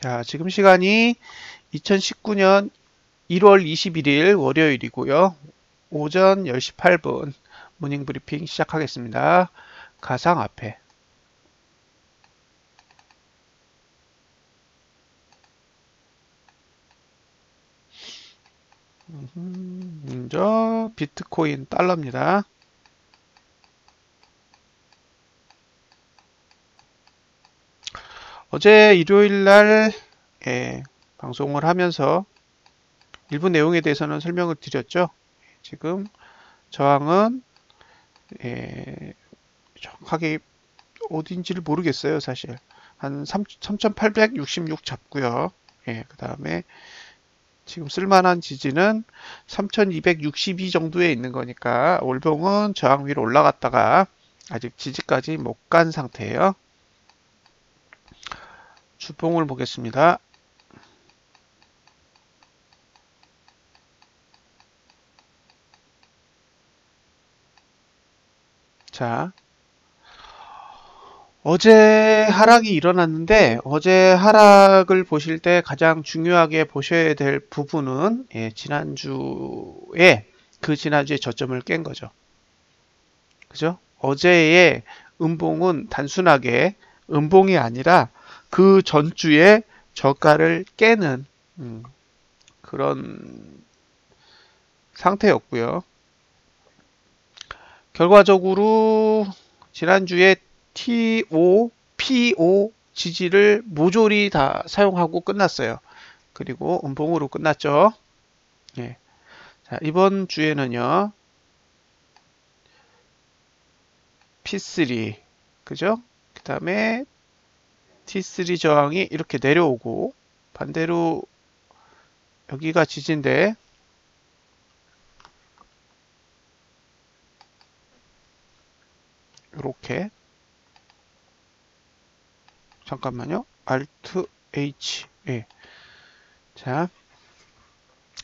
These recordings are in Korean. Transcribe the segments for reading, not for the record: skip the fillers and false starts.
자, 지금 시간이 2019년 1월 21일 월요일이고요. 오전 10시 8분 모닝 브리핑 시작하겠습니다. 가상화폐. 먼저 비트코인 달러입니다. 어제 일요일날 방송을 하면서 일부 내용에 대해서는 설명을 드렸죠. 지금 저항은 정확하게 어딘지를 모르겠어요. 사실 한 3866 잡고요. 그 다음에 지금 쓸만한 지지는 3262 정도에 있는 거니까 월봉은 저항 위로 올라갔다가 아직 지지까지 못 간 상태예요. 주봉을 보겠습니다. 자, 어제 하락이 일어났는데 어제 하락을 보실 때 가장 중요하게 보셔야 될 부분은 지난주에 저점을 깬 거죠. 그죠? 어제의 음봉은 단순하게 음봉이 아니라 그 전주에 저가를 깨는 그런 상태였고요. 결과적으로 지난주에 TO, PO 지지를 모조리 다 사용하고 끝났어요. 그리고 음봉으로 끝났죠. 예. 자, 이번 주에는요. P3, 그죠? 그 다음에 T3 저항이 이렇게 내려오고 반대로 여기가 지지인데 이렇게 잠깐만요. Alt H. 예. 자,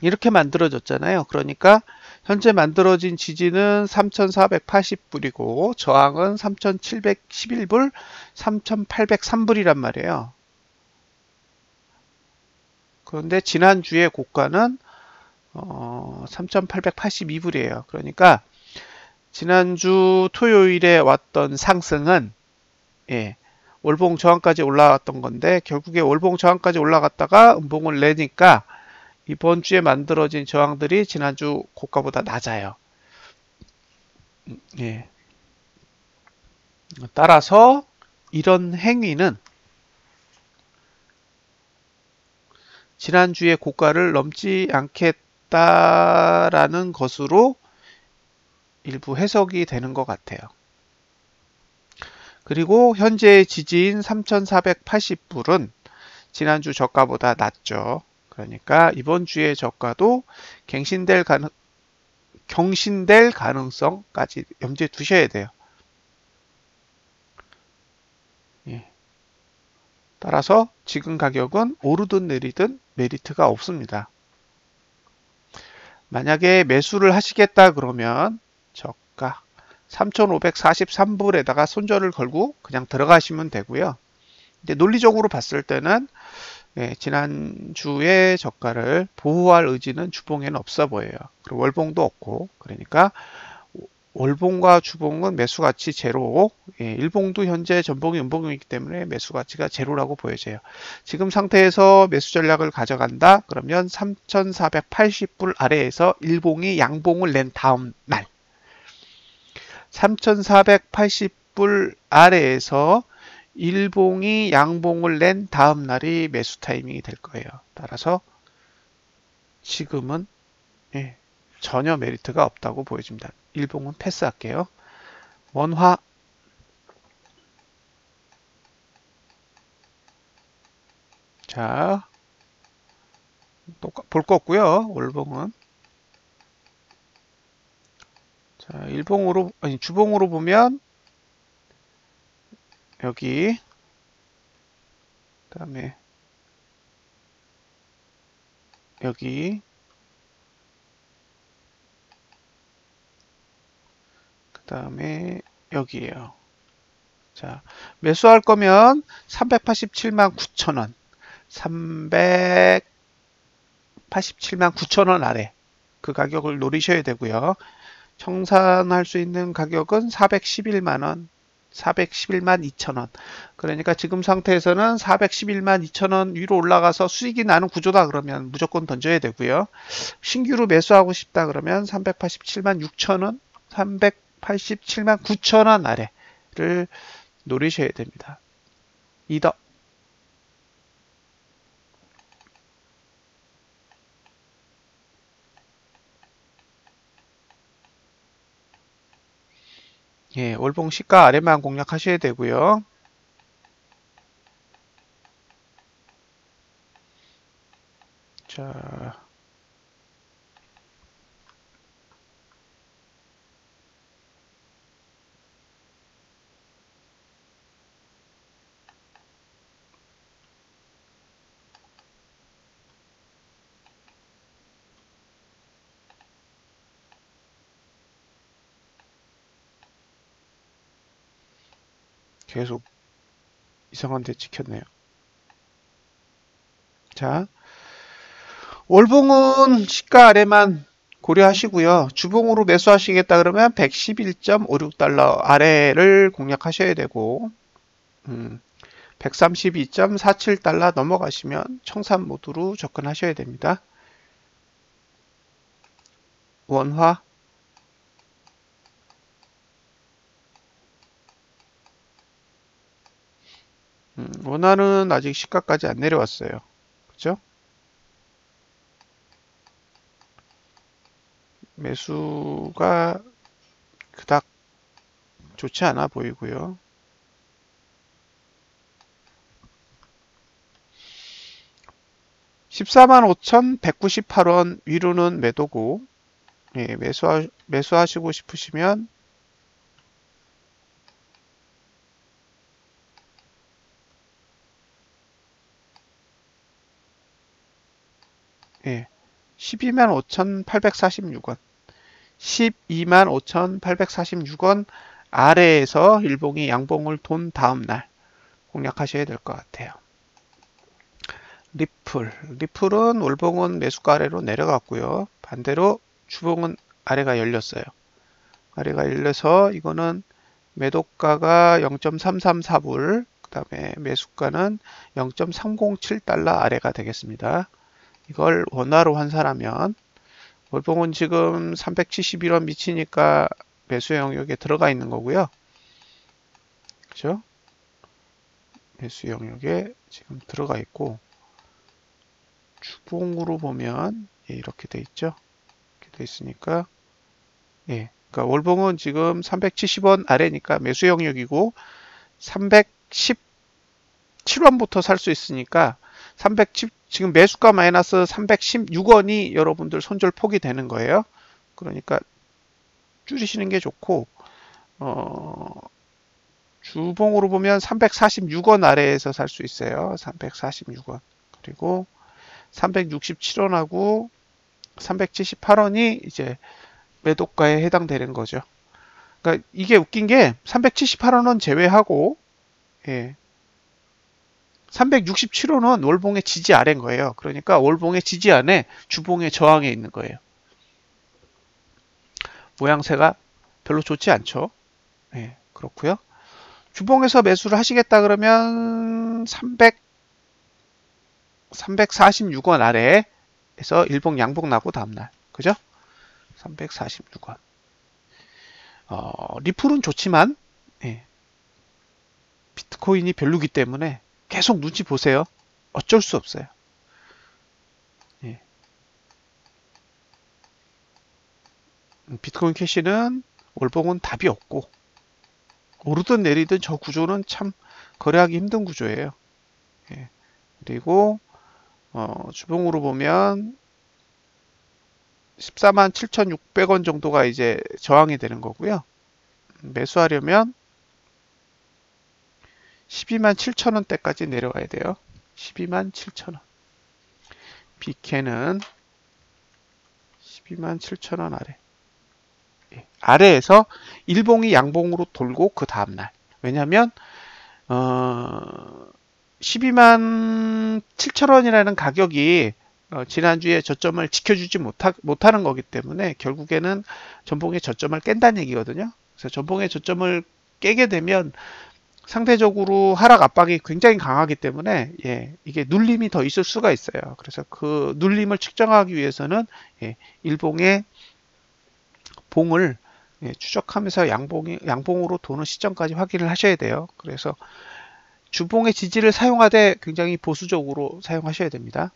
이렇게 만들어졌잖아요. 그러니까 현재 만들어진 지지는 3,480불이고 저항은 3,711불, 3,803불이란 말이에요. 그런데 지난주에 고가는 3,882불이에요. 그러니까 지난주 토요일에 왔던 상승은 월봉 저항까지 올라왔던 건데 결국에 월봉 저항까지 올라갔다가 음봉을 내니까 이번 주에 만들어진 저항들이 지난주 고가보다 낮아요. 따라서 이런 행위는 지난주의 고가를 넘지 않겠다라는 것으로 일부 해석이 되는 것 같아요. 그리고 현재의 지지인 3,480불은 지난주 저가보다 낮죠. 그러니까 이번 주의 저가도 경신될 가능성까지 염두에 두셔야 돼요. 따라서 지금 가격은 오르든 내리든 메리트가 없습니다. 만약에 매수를 하시겠다 그러면 저가 3,543불에다가 손절을 걸고 그냥 들어가시면 되고요. 근데 논리적으로 봤을 때는 지난주의 저가를 보호할 의지는 주봉에는 없어 보여요. 그리고 월봉도 없고 그러니까 월봉과 주봉은 매수가치 제로, 일봉도 현재 전봉이 음봉이기 때문에 매수가치가 제로라고 보여져요. 지금 상태에서 매수 전략을 가져간다? 그러면 3,480불 아래에서 일봉이 양봉을 낸 다음 날 3,480불 아래에서 일봉이 양봉을 낸 다음 날이 매수 타이밍이 될 거예요. 따라서 지금은 전혀 메리트가 없다고 보여집니다. 일봉은 패스할게요. 원화 자, 볼 거 없고요. 월봉은 자, 주봉으로 보면 여기 그다음에 여기 그다음에 여기에요. 자, 매수할 거면 387만 9천원 387만 9천원 아래 그 가격을 노리셔야 되고요. 청산할 수 있는 가격은 411만원, 411만 2천원. 그러니까 지금 상태에서는 411만 2천원 위로 올라가서 수익이 나는 구조다 그러면 무조건 던져야 되고요. 신규로 매수하고 싶다 그러면 387만 6천원, 387만 9천원 아래를 노리셔야 됩니다. 이더. 예, 월봉 시가 아래만 공략하셔야 되고요. 자, 계속 이상한 데 찍혔네요. 자, 월봉은 시가 아래만 고려하시고요. 주봉으로 매수하시겠다 그러면 111.56달러 아래를 공략하셔야 되고 132.47달러 넘어가시면 청산 모드로 접근하셔야 됩니다. 원화 원화는 아직 시가까지 안 내려왔어요. 그죠? 매수가 그닥 좋지 않아 보이고요. (145,198원) 위로는 매도고, 예, 매수하시고 싶으시면 예, 125,846원 125,846원 아래에서 일봉이 양봉을 돈 다음날 공략하셔야 될 것 같아요. 리플은 월봉은 매수가 아래로 내려갔고요. 반대로 주봉은 아래가 열렸어요. 아래가 열려서 이거는 매도가가 0.334불, 그 다음에 매수가는 0.307달러 아래가 되겠습니다. 이걸 원화로 환산하면 월봉은 지금 371원 미치니까 매수 영역에 들어가 있는 거고요. 그죠? 매수 영역에 지금 들어가 있고, 주봉으로 보면 예, 이렇게 돼 있죠. 이렇게 돼 있으니까 예, 그러니까 월봉은 지금 370원 아래니까 매수 영역이고 317원부터 살 수 있으니까 310 지금 매수가 마이너스 316원이 여러분들 손절 폭이 되는 거예요. 그러니까 줄이시는 게 좋고 주봉으로 보면 346원 아래에서 살 수 있어요. 346원. 그리고 367원하고 378원이 이제 매도가에 해당되는 거죠. 그러니까 이게 웃긴 게 378원은 제외하고 예, 367원은 월봉의 지지 아래인 거예요. 그러니까 월봉의 지지 안에 주봉의 저항에 있는 거예요. 모양새가 별로 좋지 않죠. 예, 그렇고요. 주봉에서 매수를 하시겠다 그러면 346원 아래에서 일봉 양봉 나고 다음날 그죠? 346원. 리플은 좋지만 예, 비트코인이 별로기 때문에 계속 눈치 보세요. 어쩔 수 없어요. 예. 비트코인 캐시는 월봉은 답이 없고 오르든 내리든 저 구조는 참 거래하기 힘든 구조예요. 예. 그리고 주봉으로 보면 14만 7,600원 정도가 이제 저항이 되는 거고요. 매수하려면 12만 7천원대까지 내려와야 돼요. 12만 7천원. 비케는 12만 7천원 아래. 예, 아래에서 일봉이 양봉으로 돌고 그 다음날. 왜냐하면 12만 37,000원이라는 가격이 지난주에 저점을 지켜주지 못하는 거기 때문에 결국에는 전봉의 저점을 깬다는 얘기거든요. 그래서 전봉의 저점을 깨게 되면 상대적으로 하락 압박이 굉장히 강하기 때문에 이게 눌림이 더 있을 수가 있어요. 그래서 그 눌림을 측정하기 위해서는 일봉의 봉을 추적하면서 양봉으로 도는 시점까지 확인을 하셔야 돼요. 그래서 주봉의 지지를 사용하되 굉장히 보수적으로 사용하셔야 됩니다.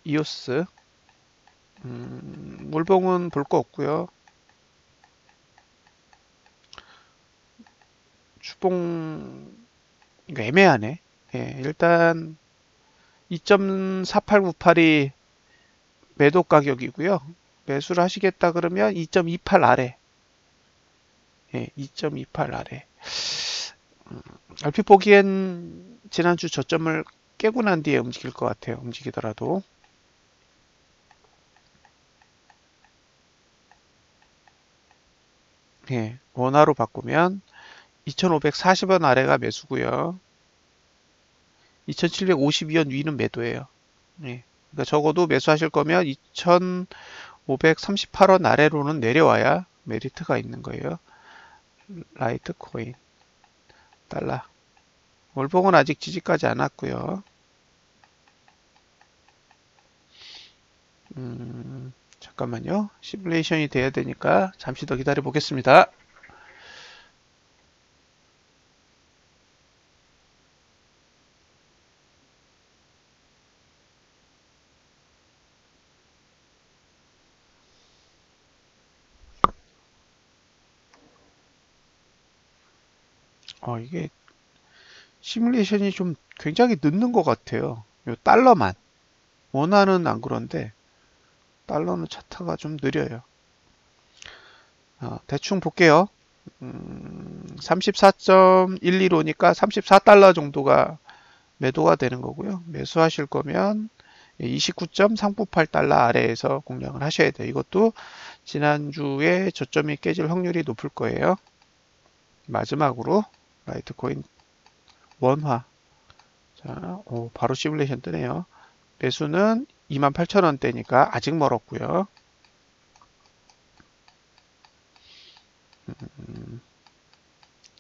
이오스 물봉은 볼 거 없고요. 주봉 이거 애매하네. 일단 2.4898이 매도 가격이고요. 매수를 하시겠다 그러면 2.28 아래. 2.28 아래. 얼핏 보기엔 지난주 저점을 깨고 난 뒤에 움직일 것 같아요. 움직이더라도. 원화로 바꾸면 2,540원 아래가 매수고요. 2,752원 위는 매도예요. 그러니까 적어도 매수하실 거면 2,538원 아래로는 내려와야 메리트가 있는 거예요. 라이트코인 달러 월봉은 아직 지지까지 안 왔고요. 잠깐만요. 시뮬레이션이 돼야 되니까 잠시 더 기다려 보겠습니다. 이게 시뮬레이션이 좀 굉장히 늦는 것 같아요. 요 달러만. 원화는 안 그런데 달러는 차트가 좀 느려요. 대충 볼게요. 34.115니까 34달러 정도가 매도가 되는 거고요. 매수하실 거면 29.398달러 아래에서 공략을 하셔야 돼요. 이것도 지난주에 저점이 깨질 확률이 높을 거예요. 마지막으로 라이트코인 원화. 자, 바로 시뮬레이션 뜨네요. 매수는 28,000원대니까 아직 멀었고요.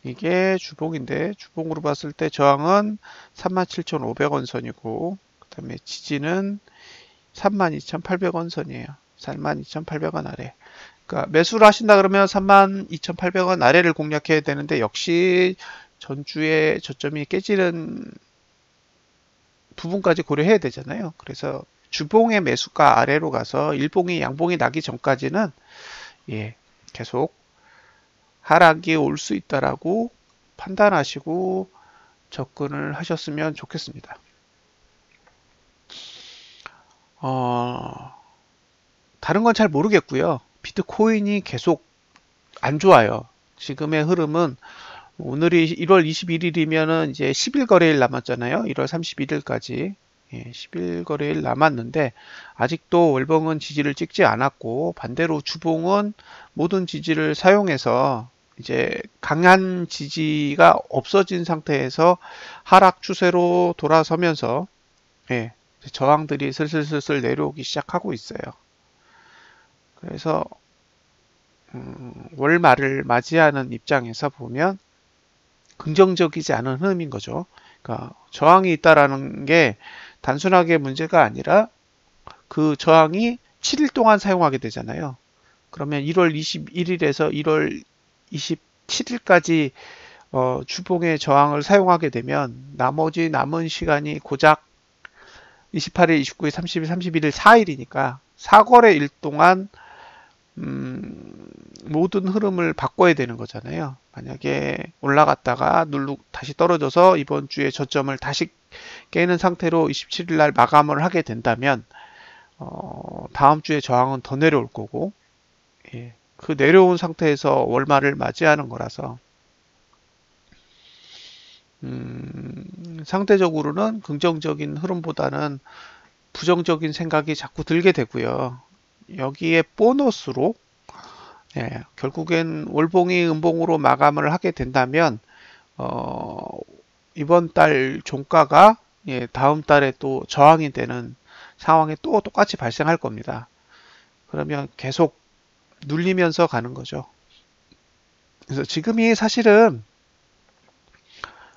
이게 주봉인데 주봉으로 봤을 때 저항은 37,500원 선이고 그 다음에 지지는 32,800원 선이에요. 32,800원 아래. 그러니까 매수를 하신다 그러면 32,800원 아래를 공략해야 되는데 역시 전주에 저점이 깨지는 부분까지 고려해야 되잖아요. 그래서 주봉의 매수가 아래로 가서 일봉이 양봉이 나기 전까지는 계속 하락이 올 수 있다라고 판단하시고 접근을 하셨으면 좋겠습니다. 다른 건 잘 모르겠고요. 비트코인이 계속 안 좋아요. 지금의 흐름은 오늘이 1월 21일이면은 이제 10일 거래일 남았잖아요. 1월 31일까지 10일 거래일 남았는데 아직도 월봉은 지지를 찍지 않았고 반대로 주봉은 모든 지지를 사용해서 이제 강한 지지가 없어진 상태에서 하락 추세로 돌아서면서 저항들이 슬슬 내려오기 시작하고 있어요. 그래서 월말을 맞이하는 입장에서 보면 긍정적이지 않은 흐름인 거죠. 그러니까 저항이 있다라는 게 단순하게 문제가 아니라 그 저항이 7일 동안 사용하게 되잖아요. 그러면 1월 21일에서 1월 27일까지 주봉의 저항을 사용하게 되면 나머지 남은 시간이 고작 28일, 29일, 30일, 31일 4일이니까 4거래일 동안 모든 흐름을 바꿔야 되는 거잖아요. 만약에 올라갔다가 다시 떨어져서 이번 주에 저점을 다시 깨는 상태로 27일 날 마감을 하게 된다면 다음 주에 저항은 더 내려올 거고 그 내려온 상태에서 월말을 맞이하는 거라서 상대적으로는 긍정적인 흐름보다는 부정적인 생각이 자꾸 들게 되고요. 여기에 보너스로 결국엔 월봉이 음봉으로 마감을 하게 된다면 이번 달 종가가 예, 다음 달에 또 저항이 되는 상황이 또 똑같이 발생할 겁니다. 그러면 계속 눌리면서 가는 거죠. 그래서 지금이 사실은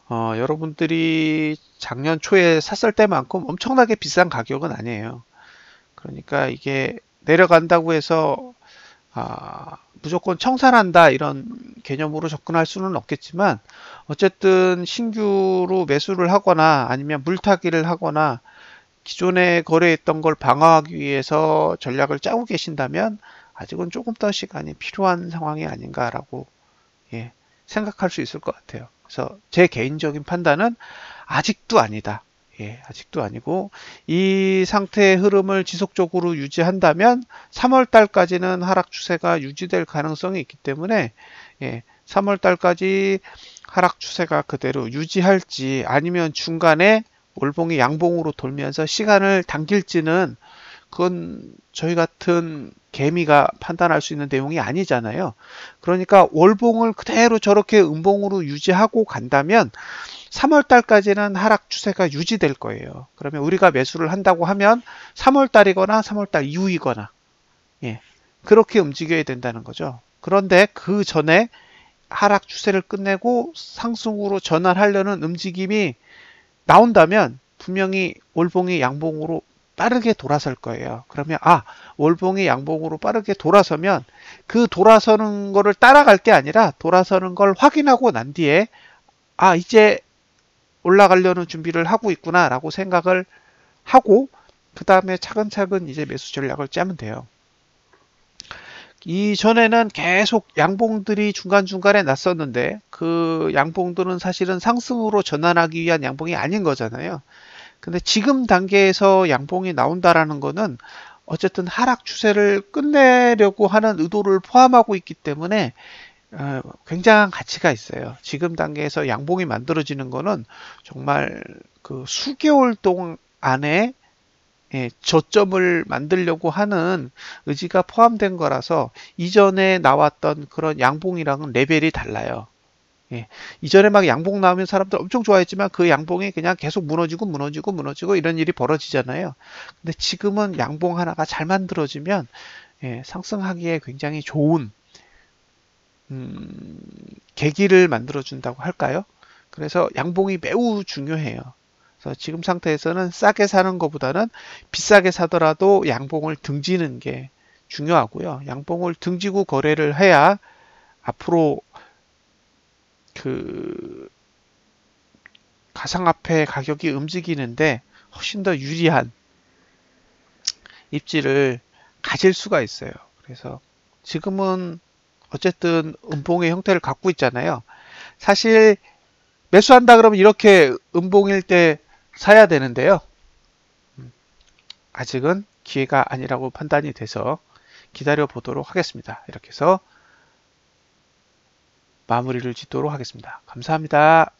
여러분들이 작년 초에 샀을 때만큼 엄청나게 비싼 가격은 아니에요. 그러니까 이게 내려간다고 해서 무조건 청산한다 이런 개념으로 접근할 수는 없겠지만 어쨌든 신규로 매수를 하거나 아니면 물타기를 하거나 기존에 거래했던 걸 방어하기 위해서 전략을 짜고 계신다면 아직은 조금 더 시간이 필요한 상황이 아닌가라고 예, 생각할 수 있을 것 같아요. 그래서 제 개인적인 판단은 아직도 아니다. 예, 아직도 아니고 이 상태의 흐름을 지속적으로 유지한다면 3월 달까지는 하락 추세가 유지될 가능성이 있기 때문에 예, 3월 달까지 하락 추세가 그대로 유지할지 아니면 중간에 월봉이 양봉으로 돌면서 시간을 당길지는 그건 저희 같은 개미가 판단할 수 있는 내용이 아니잖아요. 그러니까 월봉을 그대로 저렇게 음봉으로 유지하고 간다면 3월 달까지는 하락 추세가 유지될 거예요. 그러면 우리가 매수를 한다고 하면 3월 달이거나 3월 달 이후이거나 예, 그렇게 움직여야 된다는 거죠. 그런데 그 전에 하락 추세를 끝내고 상승으로 전환하려는 움직임이 나온다면 분명히 월봉이 양봉으로 빠르게 돌아설 거예요. 그러면 월봉이 양봉으로 빠르게 돌아서면 그 돌아서는 거를 따라갈 게 아니라 돌아서는 걸 확인하고 난 뒤에 이제 올라가려는 준비를 하고 있구나 라고 생각을 하고 그 다음에 차근차근 이제 매수 전략을 짜면 돼요. 이전에는 계속 양봉들이 중간중간에 났었는데 그 양봉들은 사실은 상승으로 전환하기 위한 양봉이 아닌 거잖아요. 근데 지금 단계에서 양봉이 나온다라는 거는 어쨌든 하락 추세를 끝내려고 하는 의도를 포함하고 있기 때문에 굉장한 가치가 있어요. 지금 단계에서 양봉이 만들어지는 거는 정말 그 수개월 동안 안에 저점을 만들려고 하는 의지가 포함된 거라서 이전에 나왔던 그런 양봉이랑은 레벨이 달라요. 예, 이전에 막 양봉 나오면 사람들 엄청 좋아했지만 그 양봉이 그냥 계속 무너지고 이런 일이 벌어지잖아요. 근데 지금은 양봉 하나가 잘 만들어지면 상승하기에 굉장히 좋은 계기를 만들어준다고 할까요? 그래서 양봉이 매우 중요해요. 그래서 지금 상태에서는 싸게 사는 것보다는 비싸게 사더라도 양봉을 등지는 게 중요하고요. 양봉을 등지고 거래를 해야 앞으로 그 가상화폐 가격이 움직이는데 훨씬 더 유리한 입지를 가질 수가 있어요. 그래서 지금은 어쨌든 음봉의 형태를 갖고 있잖아요. 사실 매수한다 그러면 이렇게 음봉일 때 사야 되는데요. 아직은 기회가 아니라고 판단이 돼서 기다려 보도록 하겠습니다. 이렇게 해서 마무리를 짓도록 하겠습니다. 감사합니다.